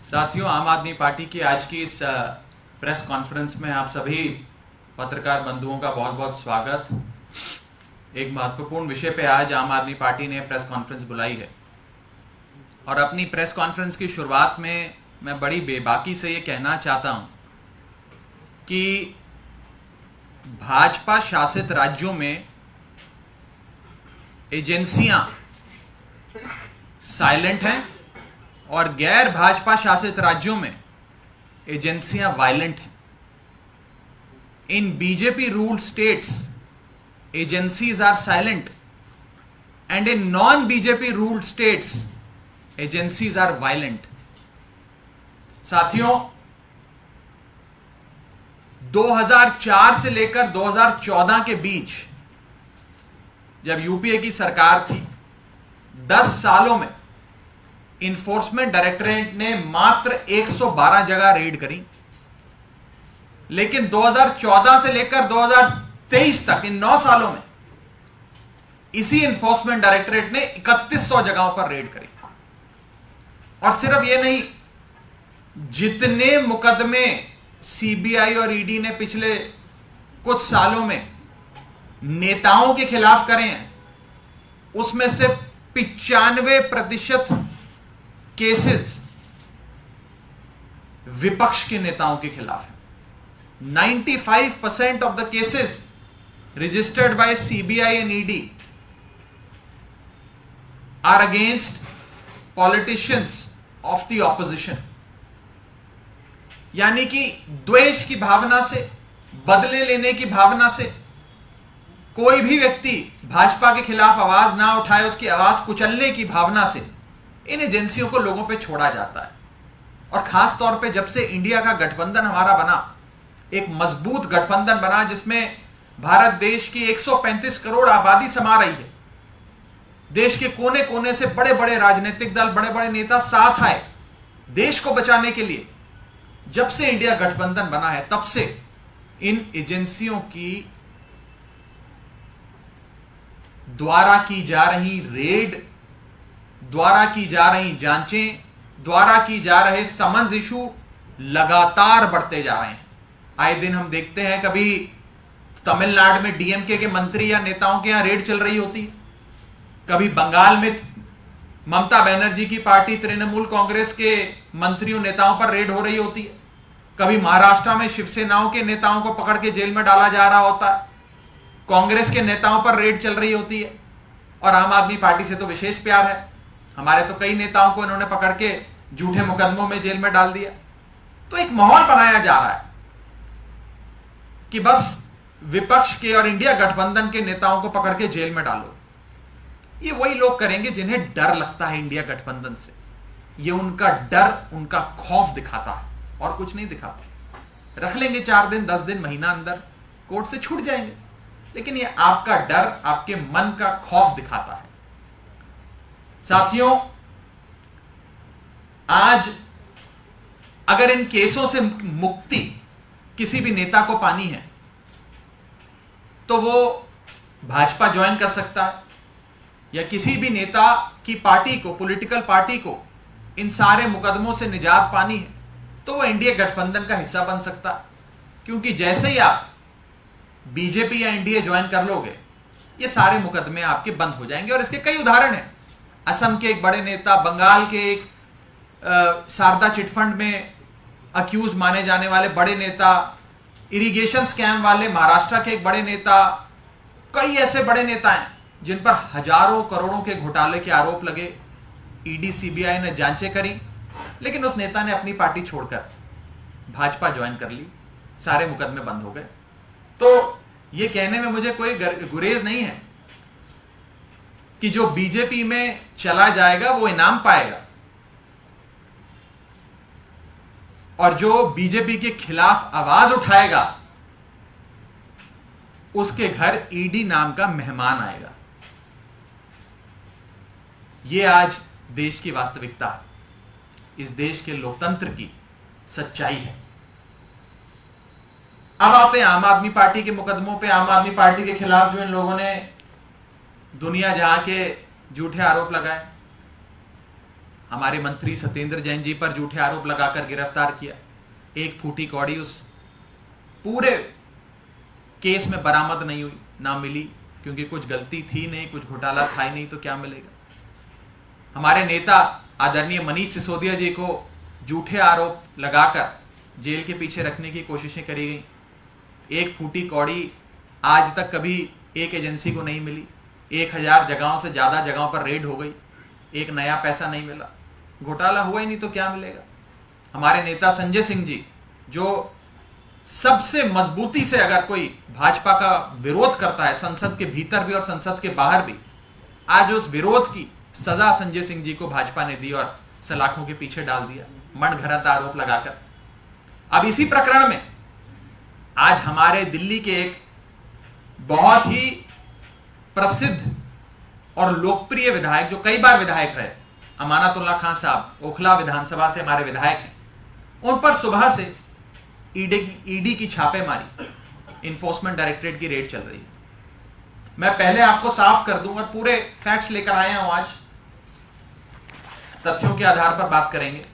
साथियों, आम आदमी पार्टी की आज की इस प्रेस कॉन्फ्रेंस में आप सभी पत्रकार बंधुओं का बहुत बहुत स्वागत। एक महत्वपूर्ण विषय पे आज आम आदमी पार्टी ने प्रेस कॉन्फ्रेंस बुलाई है और अपनी प्रेस कॉन्फ्रेंस की शुरुआत में मैं बड़ी बेबाकी से ये कहना चाहता हूं कि भाजपा शासित राज्यों में एजेंसियां साइलेंट हैं और गैर भाजपा शासित राज्यों में एजेंसियां वायलेंट हैं। In BJP ruled states agencies are silent and in non BJP ruled states agencies are violent. साथियों, 2004 से लेकर 2014 के बीच जब यूपीए की सरकार थी, 10 सालों में इन्फोर्समेंट डायरेक्टरेट ने मात्र 112 जगह रेड करी, लेकिन 2014 से लेकर 2023 तक इन 9 सालों में इसी इन्फोर्समेंट डायरेक्टरेट ने 3100 जगहों पर रेड करी। और सिर्फ ये नहीं, जितने मुकदमे सीबीआई और ईडी ने पिछले कुछ सालों में नेताओं के खिलाफ करे हैं, उसमें से 95% केसेस विपक्ष के नेताओं के खिलाफ है। 95% of the cases registered by CBI and ED are against politicians of the opposition. यानी कि द्वेष की भावना से, बदले लेने की भावना से कोई भी व्यक्ति भाजपा के खिलाफ आवाज ना उठाए, उसकी आवाज कुचलने की भावना से इन एजेंसियों को लोगों पे छोड़ा जाता है। और खास तौर पे जब से इंडिया का गठबंधन हमारा बना, एक मजबूत गठबंधन बना जिसमें भारत देश की 135 करोड़ आबादी समा रही है, देश के कोने कोने से बड़े बड़े राजनीतिक दल, बड़े बड़े नेता साथ आए देश को बचाने के लिए। जब से इंडिया गठबंधन बना है, तब से इन एजेंसियों की द्वारा की जा रही रेड, द्वारा की जा रही जांचें, द्वारा की जा रहे समन्स इशू लगातार बढ़ते जा रहे हैं। आए दिन हम देखते हैं, कभी तमिलनाडु में डीएमके के मंत्री या नेताओं के यहां रेड चल रही होती है, कभी बंगाल में ममता बनर्जी की पार्टी तृणमूल कांग्रेस के मंत्रियों नेताओं पर रेड हो रही होती है, कभी महाराष्ट्र में शिवसेनाओं के नेताओं को पकड़ के जेल में डाला जा रहा होता है, कांग्रेस के नेताओं पर रेड चल रही होती है। और आम आदमी पार्टी से तो विशेष प्यार है, हमारे तो कई नेताओं को इन्होंने पकड़ के झूठे मुकदमों में जेल में डाल दिया। तो एक माहौल बनाया जा रहा है कि बस विपक्ष के और इंडिया गठबंधन के नेताओं को पकड़ के जेल में डालो। ये वही लोग करेंगे जिन्हें डर लगता है इंडिया गठबंधन से। ये उनका डर, उनका खौफ दिखाता है और कुछ नहीं दिखाता। रख लेंगे 4 दिन, 10 दिन, महीना अंदर, कोर्ट से छूट जाएंगे, लेकिन ये आपका डर, आपके मन का खौफ दिखाता है। साथियों, आज अगर इन केसों से मुक्ति किसी भी नेता को पानी है तो वो भाजपा ज्वाइन कर सकता है, या किसी भी नेता की पार्टी को, पॉलिटिकल पार्टी को इन सारे मुकदमों से निजात पानी है तो वो इंडिया गठबंधन का हिस्सा बन सकता है। क्योंकि जैसे ही आप बीजेपी या एनडीए ज्वाइन कर लोगे, ये सारे मुकदमे आपके बंद हो जाएंगे। और इसके कई उदाहरण हैं। असम के एक बड़े नेता, बंगाल के एक शारदा चिटफंड में अक्यूज माने जाने वाले बड़े नेता, इरिगेशन स्कैम वाले महाराष्ट्र के एक बड़े नेता, कई ऐसे बड़े नेता हैं जिन पर हजारों करोड़ों के घोटाले के आरोप लगे। ईडी सीबीआई ने जांचें करी, लेकिन उस नेता ने अपनी पार्टी छोड़कर भाजपा ज्वाइन कर ली, सारे मुकदमे बंद हो गए। तो ये कहने में मुझे कोई गुरेज नहीं है कि जो बीजेपी में चला जाएगा वो इनाम पाएगा, और जो बीजेपी के खिलाफ आवाज उठाएगा उसके घर ईडी नाम का मेहमान आएगा। ये आज देश की वास्तविकता है, इस देश के लोकतंत्र की सच्चाई है। अब आते हैं आम आदमी पार्टी के मुकदमों पे। आम आदमी पार्टी के खिलाफ जो इन लोगों ने दुनिया जहां के झूठे आरोप लगाए, हमारे मंत्री सत्येंद्र जैन जी पर झूठे आरोप लगाकर गिरफ्तार किया। एक फूटी कौड़ी उस पूरे केस में बरामद नहीं हुई, ना मिली, क्योंकि कुछ गलती थी नहीं, कुछ घोटाला था ही नहीं, तो क्या मिलेगा। हमारे नेता आदरणीय मनीष सिसोदिया जी को झूठे आरोप लगाकर जेल के पीछे रखने की कोशिशें करी गई। एक फूटी कौड़ी आज तक कभी एक एजेंसी को नहीं मिली। 1000 जगहों से ज्यादा जगहों पर रेड हो गई, एक नया पैसा नहीं मिला, घोटाला हुआ ही नहीं तो क्या मिलेगा। हमारे नेता संजय सिंह जी, जो सबसे मजबूती से अगर कोई भाजपा का विरोध करता है संसद के भीतर भी और संसद के बाहर भी, आज उस विरोध की सजा संजय सिंह जी को भाजपा ने दी और सलाखों के पीछे डाल दिया मनगढ़ंत आरोप लगाकर। अब इसी प्रकरण में आज हमारे दिल्ली के एक बहुत ही प्रसिद्ध और लोकप्रिय विधायक, जो कई बार विधायक रहे, अमानतुल्लाह खान साहब, ओखला विधानसभा से हमारे विधायक हैं, उन पर सुबह से ईडी की छापेमारी, इन्फोर्समेंट डायरेक्टरेट की रेड चल रही है। मैं पहले आपको साफ कर दूं और पूरे फैक्ट्स लेकर आया हूं, आज तथ्यों के आधार पर बात करेंगे।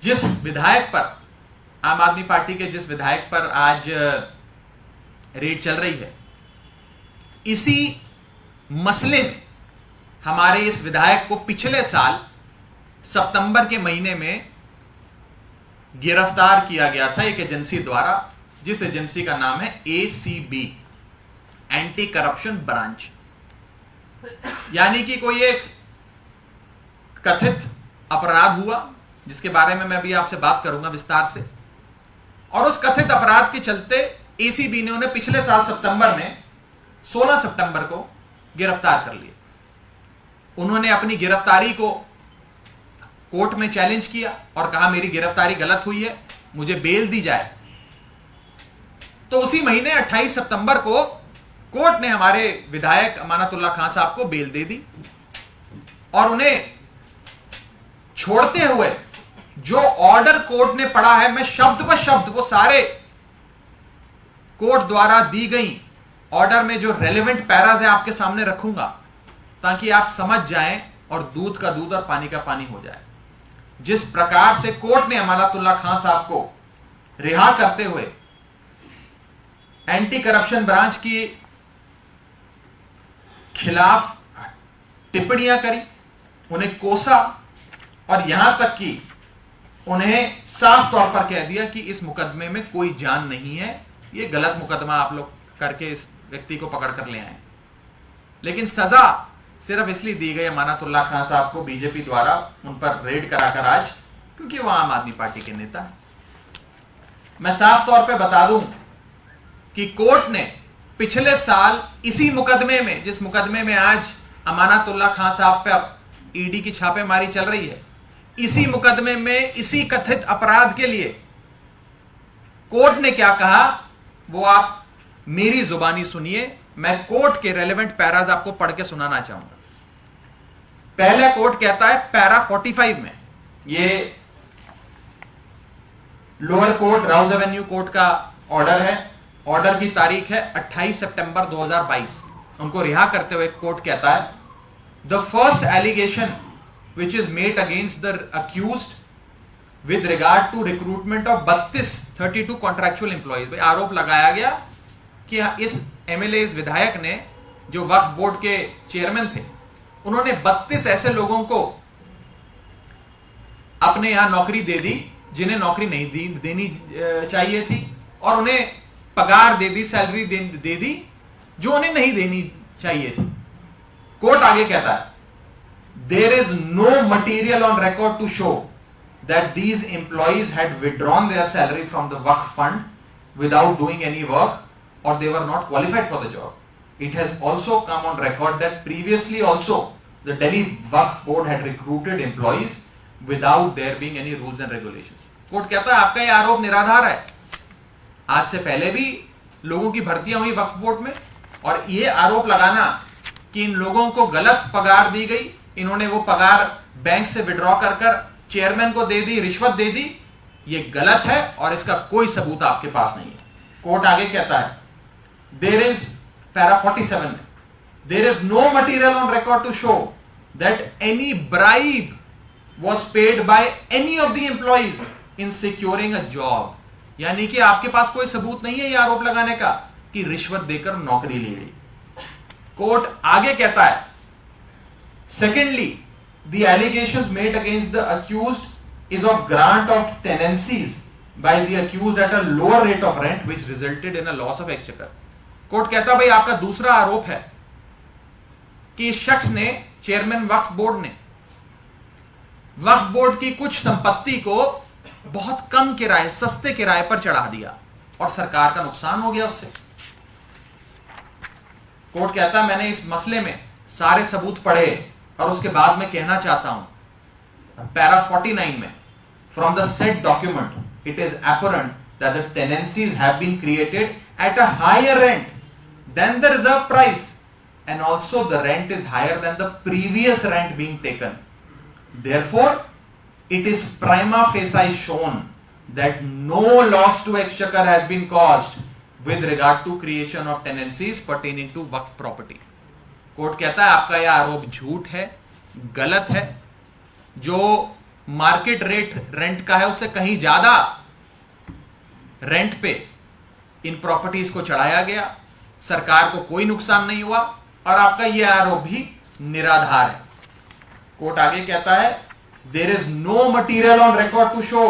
जिस विधायक पर, आम आदमी पार्टी के जिस विधायक पर आज रेड चल रही है, इसी मसले में हमारे इस विधायक को पिछले साल सितंबर के महीने में गिरफ्तार किया गया था एक एजेंसी द्वारा, जिस एजेंसी का नाम है ACB, एंटी करप्शन ब्रांच। यानी कि कोई एक कथित अपराध हुआ जिसके बारे में मैं भी आपसे बात करूंगा विस्तार से, और उस कथित अपराध के चलते ACB ने उन्हें पिछले साल सितंबर में 16 सितंबर को गिरफ्तार कर लिया। उन्होंने अपनी गिरफ्तारी को कोर्ट में चैलेंज किया और कहा मेरी गिरफ्तारी गलत हुई है, मुझे बेल दी जाए। तो उसी महीने 28 सितंबर को कोर्ट ने हमारे विधायक अमानतुल्लाह खान साहब को बेल दे दी और उन्हें छोड़ते हुए जो ऑर्डर कोर्ट ने पढ़ा है, मैं शब्द ब शब्द वो सारे कोर्ट द्वारा दी गई ऑर्डर में जो रेलेवेंट पैराज है आपके सामने रखूंगा, ताकि आप समझ जाएं और दूध का दूध और पानी का पानी हो जाए। जिस प्रकार से कोर्ट ने अमानतुल्लाह खान साहब को रिहा करते हुए एंटी करप्शन ब्रांच की खिलाफ टिप्पणियां करी, उन्हें कोसा और यहां तक कि उन्हें साफ तौर पर कह दिया कि इस मुकदमे में कोई जान नहीं है, यह गलत मुकदमा आप लोग करके इस व्यक्ति को पकड़ कर ले आए। लेकिन सजा सिर्फ इसलिए दी गई अमानतुल्लाह खान साहब को बीजेपी द्वारा उन पर रेड कराकर आज, क्योंकि वह आम आदमी पार्टी के नेता है। मैं साफ तौर पे बता दूं कि कोर्ट ने पिछले साल इसी मुकदमे में, जिस मुकदमे में आज अमानतुल्लाह खान साहब पे ईडी की छापेमारी चल रही है, इसी मुकदमे में इसी कथित अपराध के लिए कोर्ट ने क्या कहा वो आप मेरी जुबानी सुनिए। मैं कोर्ट के रेलेवेंट पैराज आपको पढ़ के सुनाना चाहूंगा। पहले कोर्ट कहता है पैरा 45 में, ये lower court Rouse Avenue court का ऑर्डर है, ऑर्डर की तारीख है 28 सितंबर 2022। उनको रिहा करते हुए कोर्ट कहता है the first allegation which is made against the accused with regard to recruitment of 32 contractual employees। भाई आरोप लगाया गया कि इस एमएलए, इस विधायक ने, जो वक्फ बोर्ड के चेयरमैन थे, उन्होंने 32 ऐसे लोगों को अपने यहां नौकरी दे दी जिन्हें नौकरी नहीं देनी चाहिए थी, और उन्हें पगार दे दी, सैलरी दे दी जो उन्हें नहीं देनी चाहिए थी। कोर्ट आगे कहता है there is no material on record to show that these employees had withdrawn their salary from the Waqf fund without doing any work, or they were not qualified for the job. It has also come on record that previously also the Delhi Waqf board had recruited employees without there being any rules and regulations. Court कहता है आपका यह आरोप निराधार है। आज से पहले भी लोगों की भर्तियां हुई वक्फ बोर्ड में, और यह आरोप लगाना कि इन लोगों को गलत पगार दी गई, इन्होंने वो पगार बैंक से विड्रॉ कर चेयरमैन को दे दी, रिश्वत दे दी, ये गलत है और इसका कोई सबूत आपके पास नहीं है। कोर्ट आगे कहता है देयर इज पैरा 47 में, there is no material on record to show that any bribe was paid by any of the employees in securing a job. यानी कि आपके पास कोई सबूत नहीं है यह आरोप लगाने का कि रिश्वत देकर नौकरी ली गई. कोर्ट आगे कहता है, secondly the allegations made against the accused is of grant of tenancies by the accused at a lower rate of rent which resulted in a loss of exchequer. Court कहता भाई आपका दूसरा आरोप है कि इस शख्स ने, चेयरमैन वक्फ बोर्ड ने, वक्फ बोर्ड की कुछ संपत्ति को बहुत कम किराए, सस्ते किराए पर चढ़ा दिया और सरकार का नुकसान हो गया उससे. कोर्ट कहता मैंने इस मसले में सारे सबूत पढ़े और उसके बाद में कहना चाहता हूं, पैरा 49 में, from the said document it is apparent that the tenancies have been created at a higher rent than the reserve price, and also the rent is higher than the previous rent being taken. Therefore, it is prima facie shown that no loss to exchequer has been caused with regard to creation of tenancies pertaining to waqf property. Court कहता है आपका यह आरोप झूठ है, गलत है. जो मार्केट रेट रेंट का है उससे कहीं ज्यादा रेंट पे इन प्रॉपर्टीज को चढ़ाया गया, सरकार को कोई नुकसान नहीं हुआ और आपका यह आरोप भी निराधार है. कोर्ट आगे कहता है, there is no material on record to show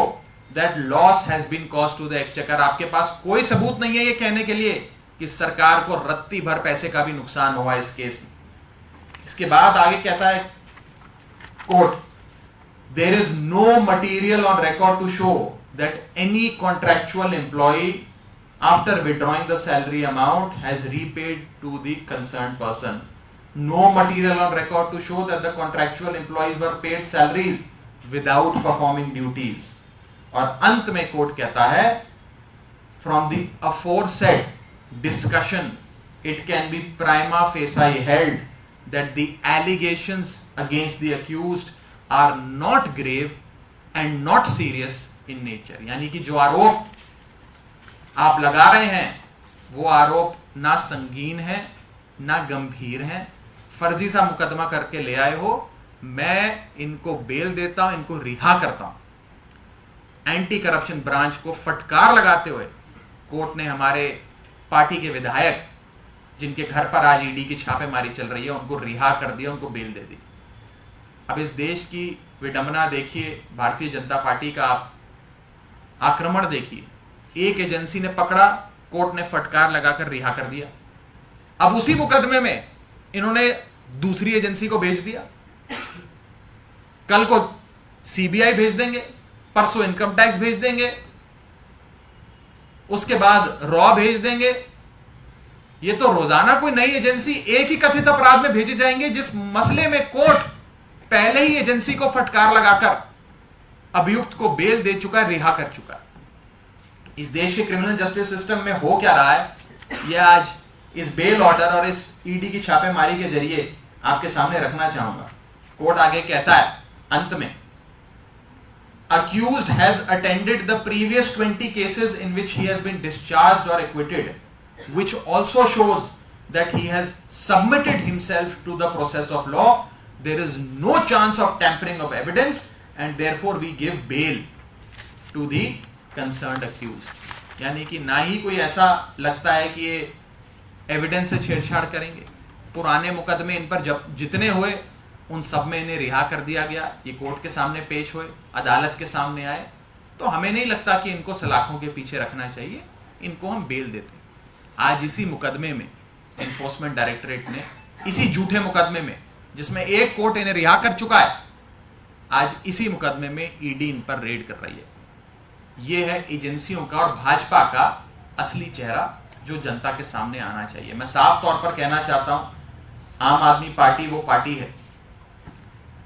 that loss has been caused to the exchequer. आपके पास कोई सबूत नहीं है यह कहने के लिए कि सरकार को रत्ती भर पैसे का भी नुकसान हुआ इस केस में. इसके बाद आगे कहता है court, there is no material on record to show that any contractual employee after withdrawing the salary amount has repaid to the concerned person. No material on record to show that the contractual employees were paid salaries without performing duties. और अंत में court कहता है, from the aforesaid discussion it can be prima facie held that the allegations against the accused are not grave and not serious in nature. यानी कि जो आरोप आप लगा रहे हैं वो आरोप ना संगीन है ना गंभीर है. फर्जी सा मुकदमा करके ले आए हो, मैं इनको बेल देता हूं, इनको रिहा करता हूं. एंटी करप्शन ब्रांच को फटकार लगाते हुए कोर्ट ने हमारे पार्टी के विधायक जिनके घर पर आज ईडी की छापेमारी चल रही है उनको रिहा कर दिया, उनको बेल दे दी. अब इस देश की विडंबना देखिए, भारतीय जनता पार्टी का आप आक्रमण देखिए. एक एजेंसी ने पकड़ा, कोर्ट ने फटकार लगाकर रिहा कर दिया. अब उसी मुकदमे में इन्होंने दूसरी एजेंसी को भेज दिया. कल को सीबीआई भेज देंगे, परसों इनकम टैक्स भेज देंगे, उसके बाद रॉ भेज देंगे. ये तो रोजाना कोई नई एजेंसी एक ही कथित अपराध में भेजे जाएंगे जिस मसले में कोर्ट पहले ही एजेंसी को फटकार लगाकर अभियुक्त को बेल दे चुका है, रिहा कर चुका है. इस देश के क्रिमिनल जस्टिस सिस्टम में हो क्या रहा है यह आज इस बेल ऑर्डर और इस ईडी की छापेमारी के जरिए आपके सामने रखना चाहूंगा. कोर्ट आगे कहता है अंत में, accused has attended the previous 20 cases in which he has been discharged or acquitted, which also shows that he has submitted himself to the process of law. There is no chance of tampering of evidence and therefore we give bail to the concerned accused. यानी कि ना ही कोई ऐसा लगता है कि ये evidence से छेड़छाड़ करेंगे. पुराने मुकदमे इन पर जब जितने हुए उन सब में इन्हें रिहा कर दिया गया. ये कोर्ट के सामने पेश हुए, अदालत के सामने आए, तो हमें नहीं लगता कि इनको सलाखों के पीछे रखना चाहिए, इनको हम बेल देते. आज इसी मुकदमे में एनफोर्समेंट डायरेक्टरेट ने, इसी झूठे मुकदमे में जिसमें एक कोर्ट इन्हें रिहा कर चुका है, आज इसी मुकदमे में ईडी इन पर रेड कर रही है. यह है एजेंसियों का और भाजपा का असली चेहरा जो जनता के सामने आना चाहिए. मैं साफ तौर पर कहना चाहता हूं, आम आदमी पार्टी वो पार्टी है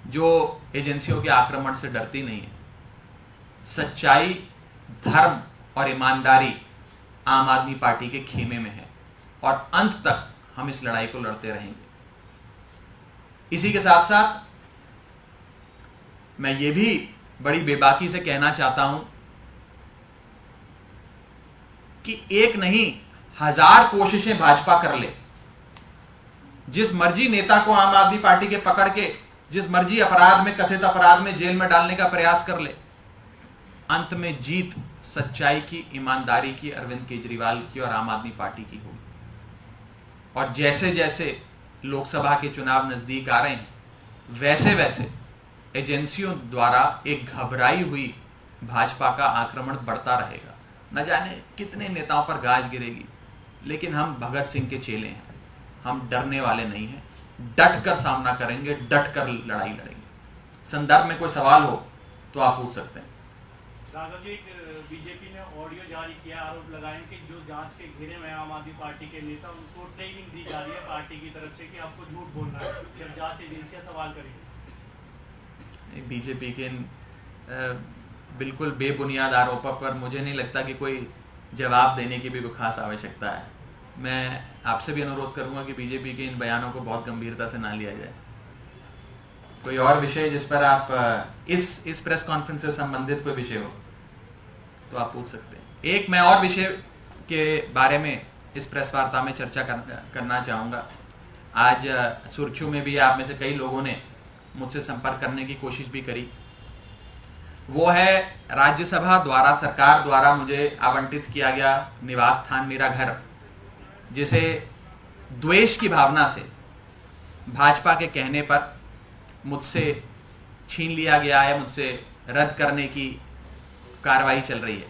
जो एजेंसियों के आक्रमण से डरती नहीं है. सच्चाई, धर्म और ईमानदारी आम आदमी पार्टी के खेमे में है और अंत तक हम इस लड़ाई को लड़ते रहेंगे. इसी के साथ साथ मैं ये भी बड़ी बेबाकी से कहना चाहता हूं कि एक नहीं 1000 कोशिशें भाजपा कर ले, जिस मर्जी नेता को आम आदमी पार्टी के पकड़ के जिस मर्जी अपराध में, कथित अपराध में जेल में डालने का प्रयास कर ले, अंत में जीत सच्चाई की, ईमानदारी की, अरविंद केजरीवाल की और आम आदमी पार्टी की होगी। और जैसे जैसे लोकसभा के चुनाव नजदीक आ रहे हैं, वैसे वैसे एजेंसियों द्वारा एक घबराई हुई भाजपा का आक्रमण बढ़ता रहेगा। न जाने कितने नेताओं पर गाज गिरेगी, लेकिन हम भगत सिंह के चेले हैं, हम डरने वाले नहीं हैं, डट कर सामना करेंगे, डट कर लड़ाई लड़ेंगे। संदर्भ में कोई सवाल हो तो आप पूछ सकते हैं। राघव जी, बीजेपी ने ऑडियो जारी किया, आरोप लगाए कि जो जांच के घेरे में आम आदमी पार्टी के नेता, उनको ट्रेनिंग दी जा रही है पार्टी की तरफ से कि आपको झूठ बोलना है जब जांच एजेंसियां सवाल करेंगी। बीजेपी के बिल्कुल बेबुनियाद आरोपों पर मुझे नहीं लगता कि कोई जवाब देने की भी कोई खास आवश्यकता है। मैं आपसे भी अनुरोध करूंगा कि बीजेपी के इन बयानों को बहुत गंभीरता से ना लिया जाए। कोई और विषय जिस पर आप इस प्रेस कॉन्फ्रेंस से संबंधित कोई विषय हो तो आप पूछ सकते हैं। एक मैं और विषय के बारे में इस प्रेस वार्ता में चर्चा करना चाहूँगा। आज सुर्खियों में भी आप में से कई लोगों ने मुझसे संपर्क करने की कोशिश भी करी। वो है राज्यसभा द्वारा, सरकार द्वारा मुझे आवंटित किया गया निवास स्थान, मेरा घर, जिसे द्वेष की भावना से भाजपा के कहने पर मुझसे छीन लिया गया है, मुझसे रद्द करने की कार्रवाई चल रही है,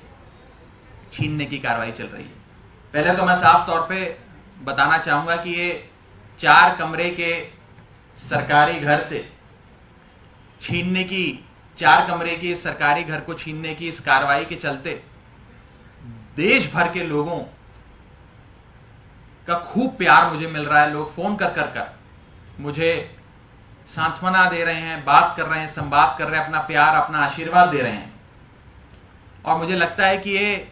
छीनने की कार्रवाई चल रही है। पहले तो मैं साफ तौर पे बताना चाहूंगा कि ये 4 कमरे के सरकारी घर से छीनने की, 4 कमरे की सरकारी घर को छीनने की इस कार्रवाई के चलते देश भर के लोगों का खूब प्यार मुझे मिल रहा है। लोग फोन कर कर कर मुझे सांत्वना दे रहे हैं, बात कर रहे हैं, संवाद कर रहे हैं, अपना प्यार, अपना आशीर्वाद दे रहे हैं। और मुझे लगता है कि ये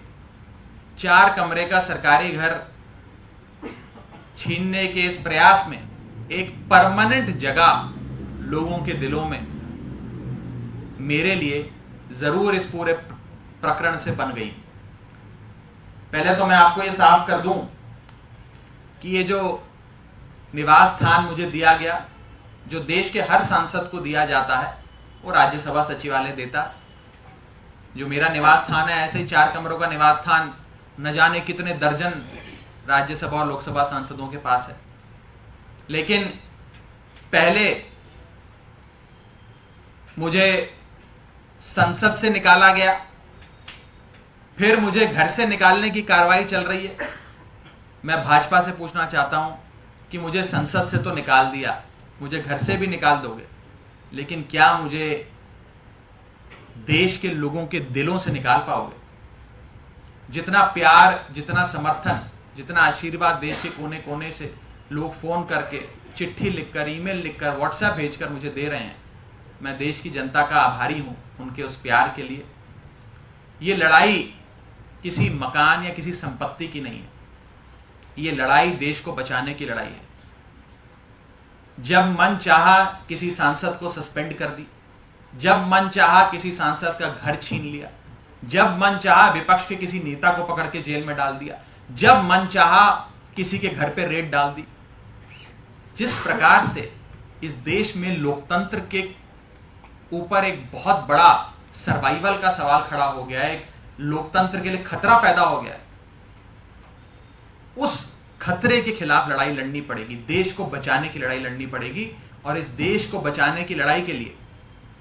4 कमरे का सरकारी घर छीनने के इस प्रयास में एक परमानेंट जगह लोगों के दिलों में मेरे लिए जरूर इस पूरे प्रकरण से बन गई। पहले तो मैं आपको ये साफ कर दूं कि ये जो निवास स्थान मुझे दिया गया, जो देश के हर सांसद को दिया जाता है, वो राज्यसभा सचिवालय देता है। जो मेरा निवास स्थान है, ऐसे ही 4 कमरों का निवास स्थान न जाने कितने दर्जन राज्यसभा और लोकसभा सांसदों के पास है। लेकिन पहले मुझे संसद से निकाला गया, फिर मुझे घर से निकालने की कार्रवाई चल रही है। मैं भाजपा से पूछना चाहता हूं कि मुझे संसद से तो निकाल दिया, मुझे घर से भी निकाल दोगे, लेकिन क्या मुझे देश के लोगों के दिलों से निकाल पाओगे? जितना प्यार, जितना समर्थन, जितना आशीर्वाद देश के कोने कोने से लोग फोन करके, चिट्ठी लिखकर, ईमेल लिखकर, व्हाट्सएप भेजकर मुझे दे रहे हैं, मैं देश की जनता का आभारी हूं उनके उस प्यार के लिए। ये लड़ाई किसी मकान या किसी संपत्ति की नहीं है, ये लड़ाई देश को बचाने की लड़ाई है। जब मन चाहा किसी सांसद को सस्पेंड कर दी, जब मन चाहा किसी सांसद का घर छीन लिया, जब मन चाहा विपक्ष के किसी नेता को पकड़ के जेल में डाल दिया, जब मन चाहा किसी के घर पे रेड डाल दी। जिस प्रकार से इस देश में लोकतंत्र के ऊपर एक बहुत बड़ा सर्वाइवल का सवाल खड़ा हो गया है, एक लोकतंत्र के लिए खतरा पैदा हो गया है, उस खतरे के खिलाफ लड़ाई लड़नी पड़ेगी, देश को बचाने की लड़ाई लड़नी पड़ेगी। और इस देश को बचाने की लड़ाई के लिए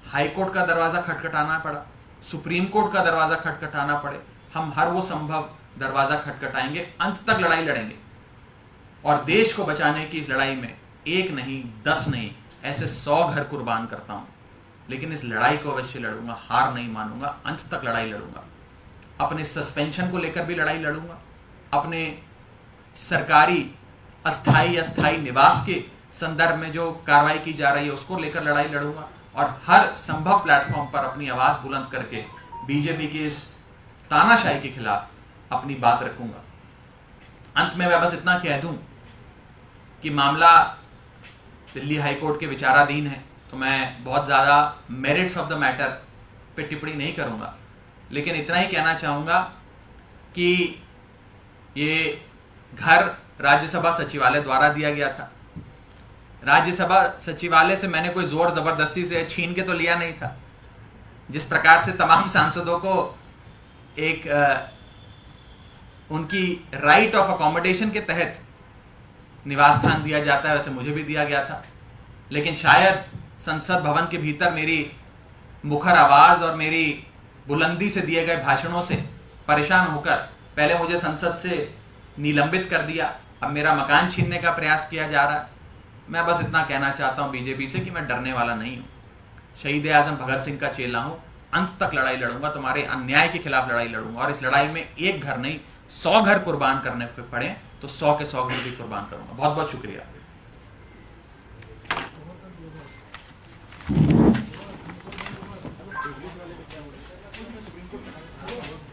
हाईकोर्ट का दरवाजा खटखटाना पड़ा, सुप्रीम कोर्ट का दरवाजा खटखटाना पड़े, हम हर वो संभव दरवाजा खटखटाएंगे, अंत तक लड़ाई लड़ेंगे। और देश को बचाने की इस लड़ाई में 1 नहीं, 10 नहीं, ऐसे 100 घर कुर्बान करता हूं, लेकिन इस लड़ाई को अवश्य लड़ूंगा, हार नहीं मानूंगा, अंत तक लड़ाई लड़ूंगा। अपने सस्पेंशन को लेकर भी लड़ाई लड़ूंगा, अपने सरकारी अस्थाई निवास के संदर्भ में जो कार्रवाई की जा रही है उसको लेकर लड़ाई लड़ूंगा, और हर संभव प्लेटफॉर्म पर अपनी आवाज बुलंद करके बीजेपी की इस तानाशाही के खिलाफ अपनी बात रखूंगा। अंत में मैं बस इतना कह दूं कि मामला दिल्ली हाईकोर्ट के विचाराधीन है, तो मैं बहुत ज्यादा मेरिट्स ऑफ द मैटर पे टिप्पणी नहीं करूंगा, लेकिन इतना ही कहना चाहूंगा कि ये घर राज्यसभा सचिवालय द्वारा दिया गया था। राज्यसभा सचिवालय से मैंने कोई जोर जबरदस्ती से छीन के तो लिया नहीं था। जिस प्रकार से तमाम सांसदों को एक उनकी राइट ऑफ अकोमोडेशन के तहत निवास स्थान दिया जाता है, वैसे मुझे भी दिया गया था। लेकिन शायद संसद भवन के भीतर मेरी मुखर आवाज और मेरी बुलंदी से दिए गए भाषणों से परेशान होकर पहले मुझे संसद से निलंबित कर दिया, अब मेरा मकान छीनने का प्रयास किया जा रहा है। मैं बस इतना कहना चाहता हूं बीजेपी से कि मैं डरने वाला नहीं हूं। शहीद आजम भगत सिंह का चेला हूं, अंत तक लड़ाई लड़ूंगा, तुम्हारे अन्याय के खिलाफ लड़ाई लड़ूंगा। और इस लड़ाई में एक घर नहीं 100 घर कुर्बान करने पड़े तो 100 के 100 घर भी कुर्बान करूंगा। बहुत बहुत शुक्रिया।